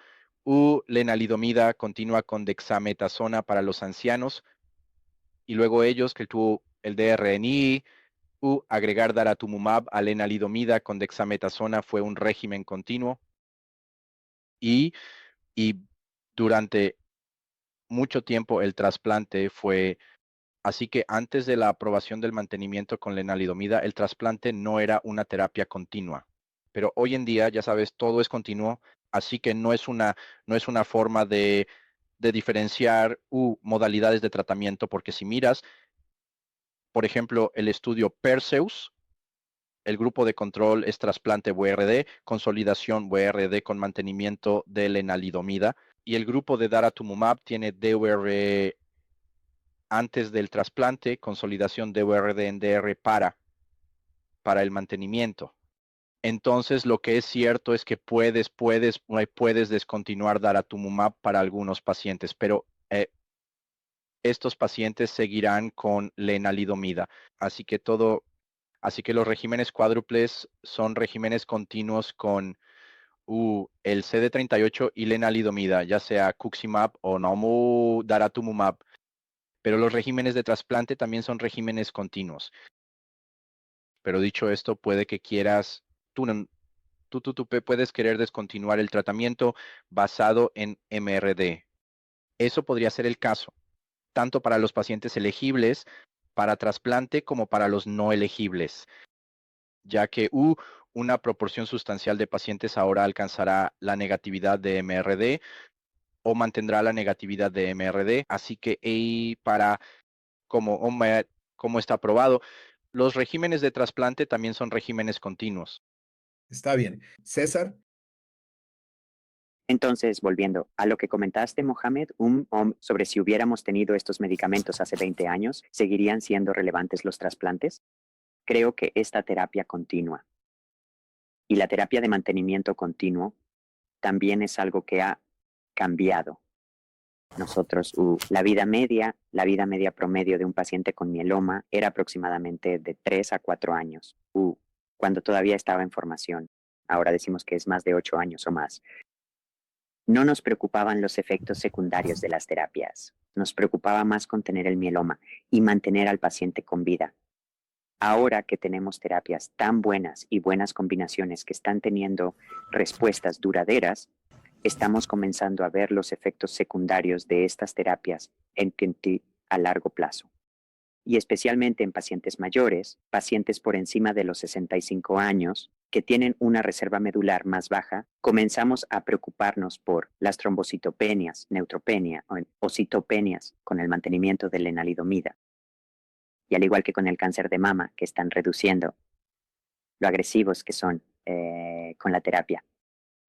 lenalidomida continua con dexametasona para los ancianos, y luego ellos, que tuvo el DRNI, agregar daratumumab a lenalidomida con dexametasona fue un régimen continuo, y durante mucho tiempo el trasplante fue. Así que antes de la aprobación del mantenimiento con lenalidomida, el trasplante no era una terapia continua. Pero hoy en día, ya sabes, todo es continuo, así que no es una forma de diferenciar modalidades de tratamiento, porque si miras, por ejemplo, el estudio Perseus, el grupo de control es trasplante VRD, consolidación VRD con mantenimiento de lenalidomida, y el grupo de daratumumab tiene DVR antes del trasplante, consolidación de VRD en DR para el mantenimiento. Entonces, lo que es cierto es que puedes descontinuar daratumumab para algunos pacientes, pero estos pacientes seguirán con lenalidomida. Así que los regímenes cuádruples son regímenes continuos con el CD38 y lenalidomida, ya sea cuximab o daratumumab. Pero los regímenes de trasplante también son regímenes continuos. Pero dicho esto, puede que quieras, tú puedes querer descontinuar el tratamiento basado en MRD. Eso podría ser el caso, tanto para los pacientes elegibles para trasplante como para los no elegibles, ya que una proporción sustancial de pacientes ahora alcanzará la negatividad de MRD o mantendrá la negatividad de MRD. Así que como está probado, los regímenes de trasplante también son regímenes continuos. Está bien. César. Entonces, volviendo a lo que comentaste, Mohamed, sobre si hubiéramos tenido estos medicamentos hace 20 años, ¿seguirían siendo relevantes los trasplantes? Creo que esta terapia continua y la terapia de mantenimiento continuo también es algo que ha cambiado. Nosotros, la vida media promedio de un paciente con mieloma era aproximadamente de 3 a 4 años, cuando todavía estaba en formación. Ahora decimos que es más de 8 años o más. No nos preocupaban los efectos secundarios de las terapias. Nos preocupaba más contener el mieloma y mantener al paciente con vida. Ahora que tenemos terapias tan buenas y buenas combinaciones que están teniendo respuestas duraderas, estamos comenzando a ver los efectos secundarios de estas terapias a largo plazo. y especialmente en pacientes mayores, pacientes por encima de los 65 años, que tienen una reserva medular más baja, comenzamos a preocuparnos por las trombocitopenias, neutropenia o citopenias con el mantenimiento de lenalidomida. Y al igual que con el cáncer de mama, que están reduciendo, lo agresivos que son con la terapia.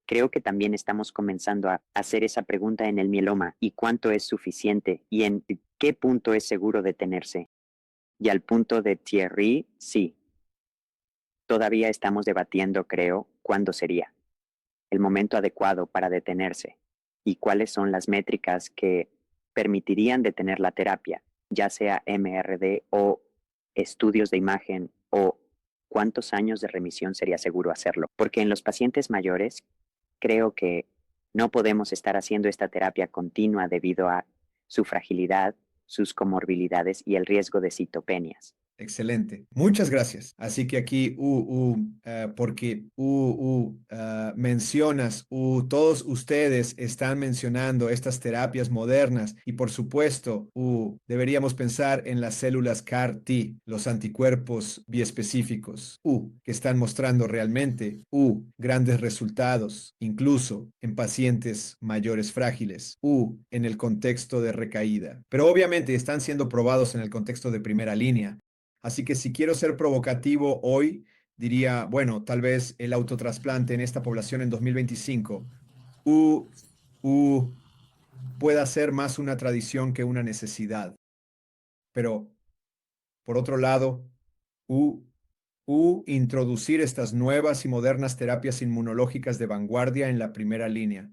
Creo que también estamos comenzando a hacer esa pregunta en el mieloma y cuánto es suficiente y en qué punto es seguro detenerse. Y al punto de Thierry, sí. Todavía estamos debatiendo, creo, cuándo sería el momento adecuado para detenerse y cuáles son las métricas que permitirían detener la terapia, ya sea MRD o estudios de imagen o cuántos años de remisión sería seguro hacerlo. Porque en los pacientes mayores creo que no podemos estar haciendo esta terapia continua debido a su fragilidad, sus comorbilidades y el riesgo de citopenias. Excelente. Muchas gracias. Así que aquí, porque mencionas, todos ustedes están mencionando estas terapias modernas y por supuesto, deberíamos pensar en las células CAR-T, los anticuerpos biespecíficos, que están mostrando realmente, grandes resultados, incluso en pacientes mayores frágiles, en el contexto de recaída. Pero obviamente están siendo probados en el contexto de primera línea. Así que si quiero ser provocativo hoy, diría, bueno, tal vez el autotrasplante en esta población en 2025 pueda ser más una tradición que una necesidad. Pero, por otro lado, introducir estas nuevas y modernas terapias inmunológicas de vanguardia en la primera línea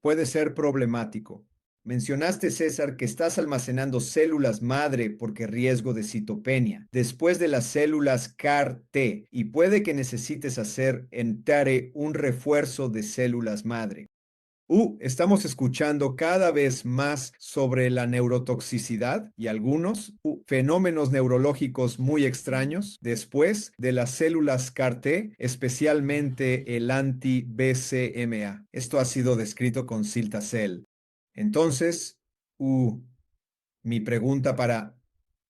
puede ser problemático. Mencionaste, César, que estás almacenando células madre porque riesgo de citopenia, después de las células CAR-T, y puede que necesites hacer en TARE un refuerzo de células madre. Estamos escuchando cada vez más sobre la neurotoxicidad y algunos fenómenos neurológicos muy extraños después de las células CAR-T, especialmente el anti-BCMA. Esto ha sido descrito con Cilta-Cel. Entonces, mi pregunta para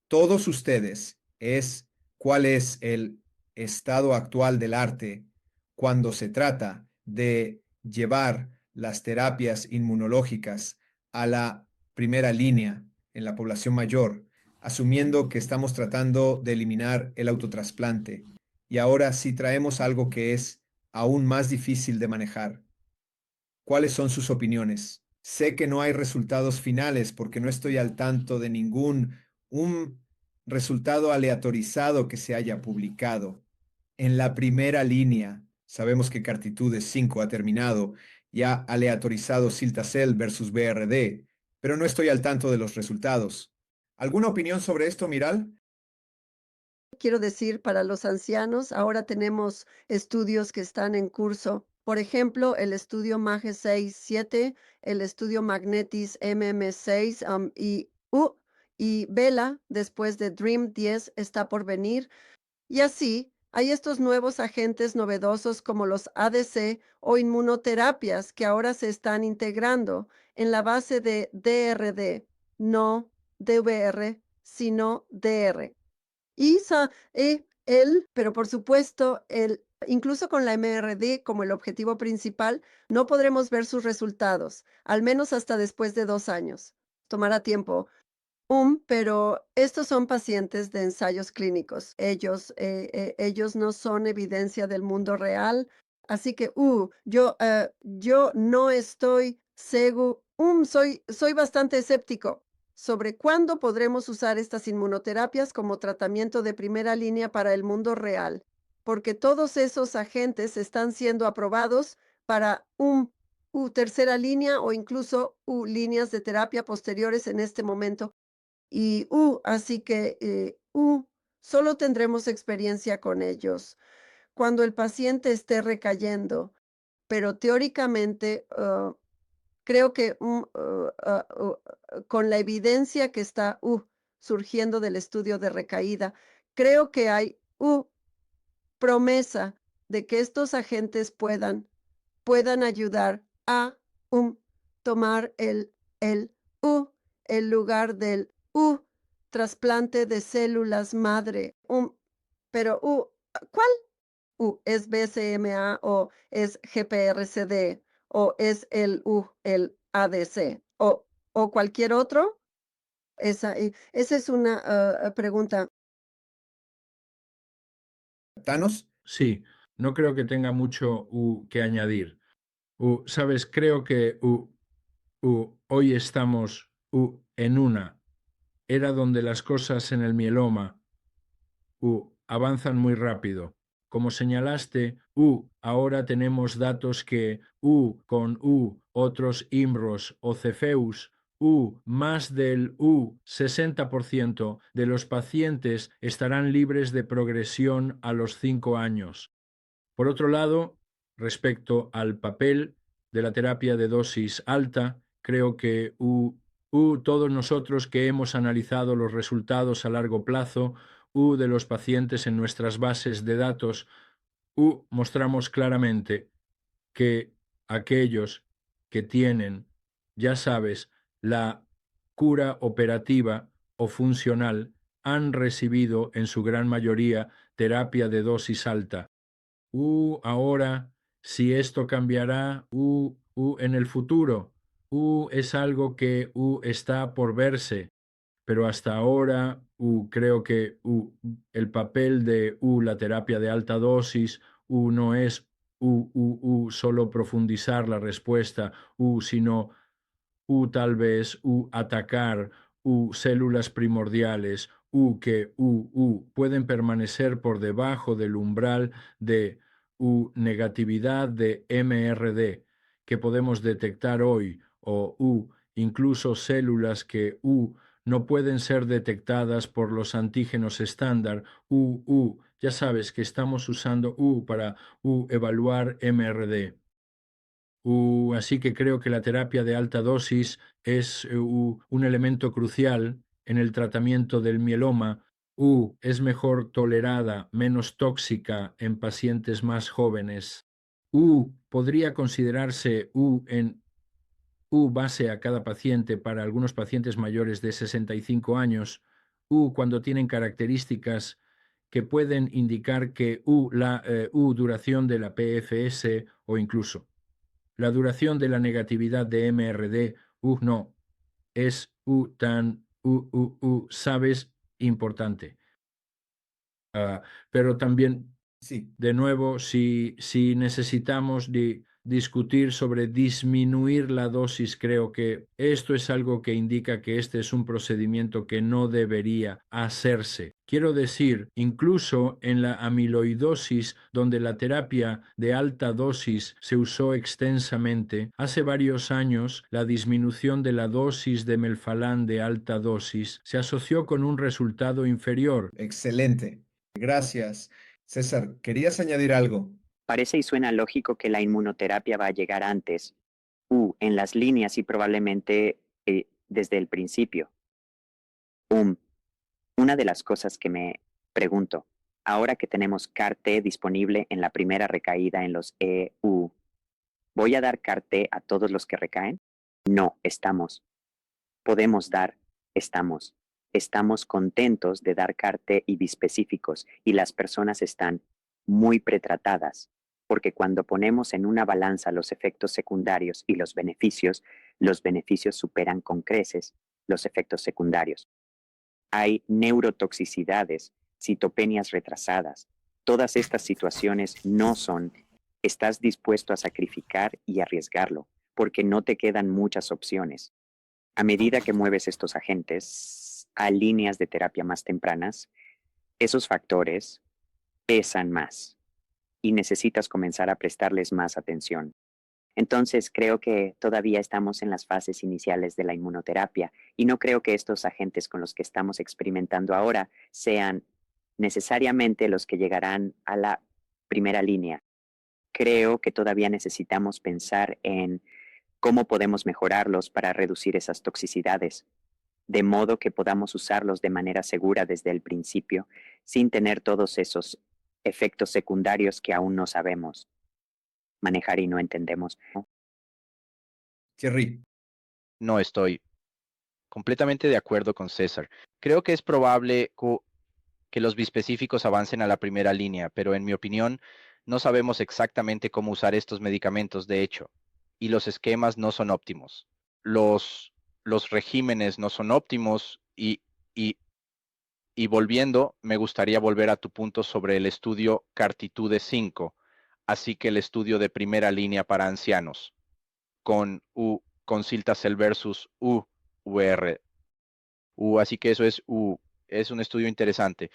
todos ustedes es, ¿cuál es el estado actual del arte cuando se trata de llevar las terapias inmunológicas a la primera línea en la población mayor, asumiendo que estamos tratando de eliminar el autotrasplante? Y ahora sí traemos algo que es aún más difícil de manejar. ¿Cuáles son sus opiniones? Sé que no hay resultados finales porque no estoy al tanto de un resultado aleatorizado que se haya publicado. En la primera línea, sabemos que Cartitudes 5 ha terminado y ha aleatorizado Cilta-Cel versus BRD, pero no estoy al tanto de los resultados. ¿Alguna opinión sobre esto, Miral? Quiero decir, para los ancianos, ahora tenemos estudios que están en curso. Por ejemplo, el estudio MAGE 6-7, el estudio Magnetis MM6 y Vela, después de DREAM 10, está por venir. Y así, hay estos nuevos agentes novedosos como los ADC o inmunoterapias que ahora se están integrando en la base de DRD, no DVR, sino DR. Pero por supuesto, incluso con la MRD como el objetivo principal, no podremos ver sus resultados, al menos hasta después de 2 años. Tomará tiempo. Pero estos son pacientes de ensayos clínicos. Ellos no son evidencia del mundo real. Así que, yo no estoy seguro, soy bastante escéptico sobre cuándo podremos usar estas inmunoterapias como tratamiento de primera línea para el mundo real, porque todos esos agentes están siendo aprobados para tercera línea o incluso líneas de terapia posteriores en este momento. Así que, solo tendremos experiencia con ellos cuando el paciente esté recayendo, pero teóricamente, creo que, con la evidencia que está, surgiendo del estudio de recaída, creo que hay, promesa de que estos agentes puedan ayudar a, tomar el lugar del trasplante de células madre. Pero ¿cuál? ¿Es BCMA o es GPRCD o es el ADC o cualquier otro? Esa es una pregunta. Thanos, Sí, no creo que tenga mucho que añadir. Sabes, creo que hoy estamos en una era donde las cosas en el mieloma avanzan muy rápido. Como señalaste, ahora tenemos datos que con otros IMROS o CEFEUS, más del 60% de los pacientes estarán libres de progresión a los 5 años. Por otro lado, respecto al papel de la terapia de dosis alta, creo que todos nosotros que hemos analizado los resultados a largo plazo de los pacientes en nuestras bases de datos, mostramos claramente que aquellos que tienen, ya sabes, la cura operativa o funcional han recibido en su gran mayoría terapia de dosis alta. Ahora, si esto cambiará en el futuro, es algo que está por verse, pero hasta ahora creo que el papel de la terapia de alta dosis no es solo profundizar la respuesta, sino tal vez atacar células primordiales que pueden permanecer por debajo del umbral de negatividad de MRD que podemos detectar hoy o incluso células que no pueden ser detectadas por los antígenos estándar ya sabes que estamos usando para evaluar MRD. Así que creo que la terapia de alta dosis es un elemento crucial en el tratamiento del mieloma. Es mejor tolerada, menos tóxica en pacientes más jóvenes. Podría considerarse en base a cada paciente para algunos pacientes mayores de 65 años, cuando tienen características que pueden indicar que la duración de la PFS o incluso la duración de la negatividad de MRD, no, es sabes, importante. Pero también, sí. de nuevo, si necesitamos discutir sobre disminuir la dosis, creo que esto es algo que indica que este es un procedimiento que no debería hacerse. Quiero decir, incluso en la amiloidosis, donde la terapia de alta dosis se usó extensamente, hace varios años la disminución de la dosis de melfalán de alta dosis se asoció con un resultado inferior. Excelente. Gracias. César, ¿querías añadir algo? Parece y suena lógico que la inmunoterapia va a llegar antes, en las líneas y probablemente desde el principio. Una de las cosas que me pregunto, ahora que tenemos CAR-T disponible en la primera recaída en los EU, ¿voy a dar CAR-T a todos los que recaen? No, estamos contentos de dar CAR-T y bispecíficos y las personas están muy pretratadas, porque cuando ponemos en una balanza los efectos secundarios y los beneficios superan con creces los efectos secundarios. Hay neurotoxicidades, citopenias retrasadas. Todas estas situaciones no son, estás dispuesto a sacrificar y arriesgarlo, porque no te quedan muchas opciones. A medida que mueves estos agentes a líneas de terapia más tempranas, esos factores pesan más y necesitas comenzar a prestarles más atención. Entonces, creo que todavía estamos en las fases iniciales de la inmunoterapia y no creo que estos agentes con los que estamos experimentando ahora sean necesariamente los que llegarán a la primera línea. Creo que todavía necesitamos pensar en cómo podemos mejorarlos para reducir esas toxicidades, de modo que podamos usarlos de manera segura desde el principio, sin tener todos esos efectos secundarios que aún no sabemos manejar y no entendemos. Thierry, No estoy completamente de acuerdo con César. Creo que es probable que los bispecíficos avancen a la primera línea, pero en mi opinión, no sabemos exactamente cómo usar estos medicamentos, de hecho, y los esquemas no son óptimos. Los regímenes no son óptimos y, y volviendo, me gustaría volver a tu punto sobre el estudio Cartitude 5, así que el estudio de primera línea para ancianos, con Cilta-cel versus UR. Así que eso es un estudio interesante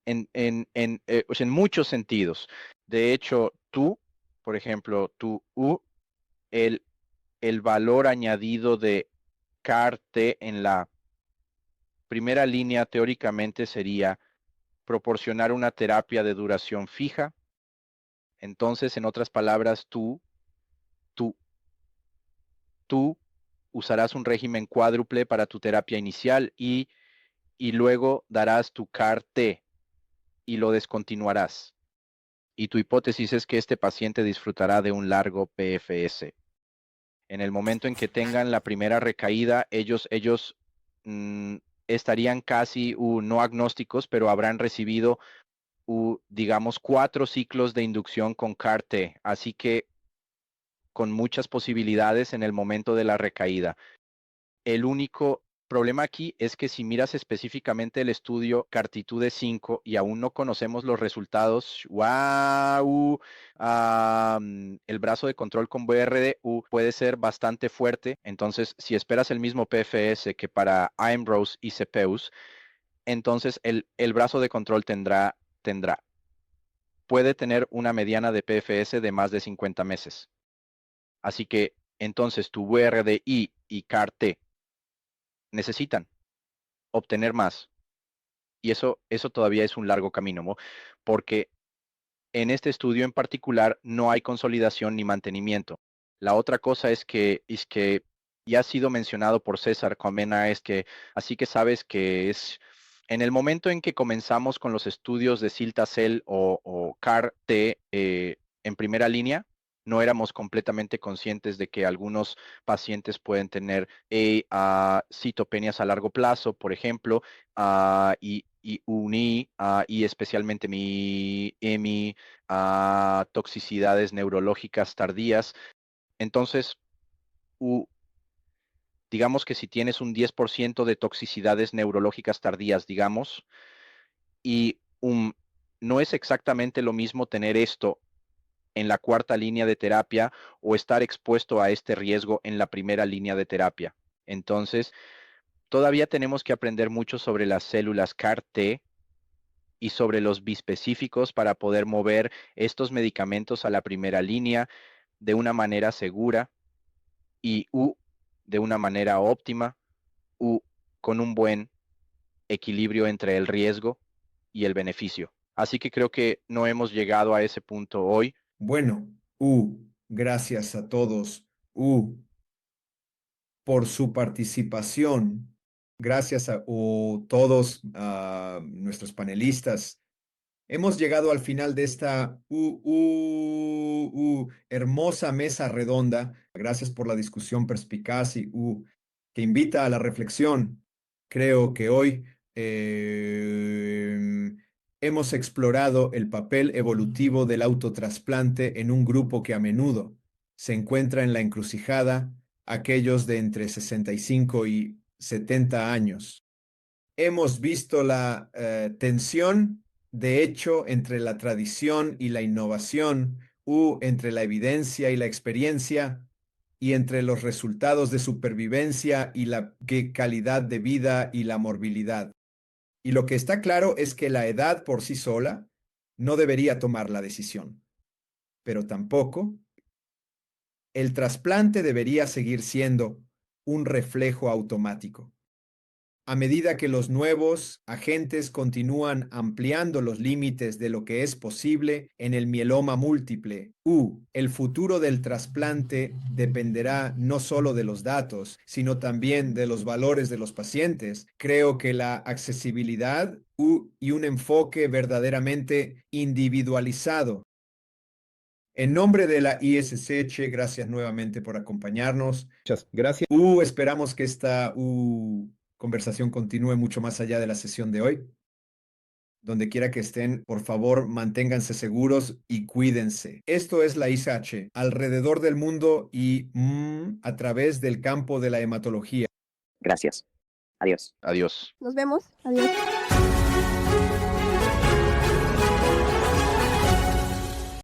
pues en muchos sentidos. De hecho, por ejemplo, el, el valor añadido de CAR-T en la primera línea teóricamente sería proporcionar una terapia de duración fija. Entonces, en otras palabras, tú, tú usarás un régimen cuádruple para tu terapia inicial y luego darás tu CAR-T y lo descontinuarás. Y tu hipótesis es que este paciente disfrutará de un largo PFS. En el momento en que tengan la primera recaída, ellos estarían casi no agnósticos, pero habrán recibido, digamos, 4 ciclos de inducción con CAR-T. Así que con muchas posibilidades en el momento de la recaída. El único problema aquí es que si miras específicamente el estudio Cartitude 5 y aún no conocemos los resultados, wow, el brazo de control con VRD puede ser bastante fuerte. Entonces, si esperas el mismo PFS que para Aimrose y Cepheus, entonces el brazo de control puede tener una mediana de PFS de más de 50 meses. Así que entonces tu VRDI y CAR-T necesitan obtener más. Y eso todavía es un largo camino, ¿no? Porque en este estudio en particular no hay consolidación ni mantenimiento. La otra cosa es que ya ha sido mencionado por César Comena, es que así que sabes que es en el momento en que comenzamos con los estudios de Cilta-cel o CAR-T en primera línea, no éramos completamente conscientes de que algunos pacientes pueden tener citopenias a largo plazo, por ejemplo, y UNI, y especialmente mi EMI, toxicidades neurológicas tardías. Entonces, digamos que si tienes un 10% de toxicidades neurológicas tardías, digamos, y no es exactamente lo mismo tener esto en la cuarta línea de terapia o estar expuesto a este riesgo en la primera línea de terapia. Entonces, todavía tenemos que aprender mucho sobre las células CAR-T y sobre los bispecíficos para poder mover estos medicamentos a la primera línea de una manera segura y de una manera óptima con un buen equilibrio entre el riesgo y el beneficio. Así que creo que no hemos llegado a ese punto hoy. Bueno, gracias a todos, por su participación. Gracias a todos nuestros panelistas. Hemos llegado al final de esta hermosa mesa redonda. Gracias por la discusión perspicaz y que invita a la reflexión. Creo que hoy hemos explorado el papel evolutivo del autotrasplante en un grupo que a menudo se encuentra en la encrucijada, aquellos de entre 65 y 70 años. Hemos visto la tensión, de hecho, entre la tradición y la innovación, entre la evidencia y la experiencia, y entre los resultados de supervivencia y la calidad de vida y la morbilidad. Y lo que está claro es que la edad por sí sola no debería tomar la decisión, pero tampoco el trasplante debería seguir siendo un reflejo automático. A medida que los nuevos agentes continúan ampliando los límites de lo que es posible en el mieloma múltiple, el futuro del trasplante dependerá no solo de los datos, sino también de los valores de los pacientes. Creo que la accesibilidad y un enfoque verdaderamente individualizado En nombre de la ISC, Che, gracias nuevamente por acompañarnos. Muchas gracias. Esperamos que esta conversación continúe mucho más allá de la sesión de hoy. Donde quiera que estén, por favor, manténganse seguros y cuídense. Esto es la ISH, alrededor del mundo y a través del campo de la hematología. Gracias. Adiós. Adiós. Nos vemos. Adiós.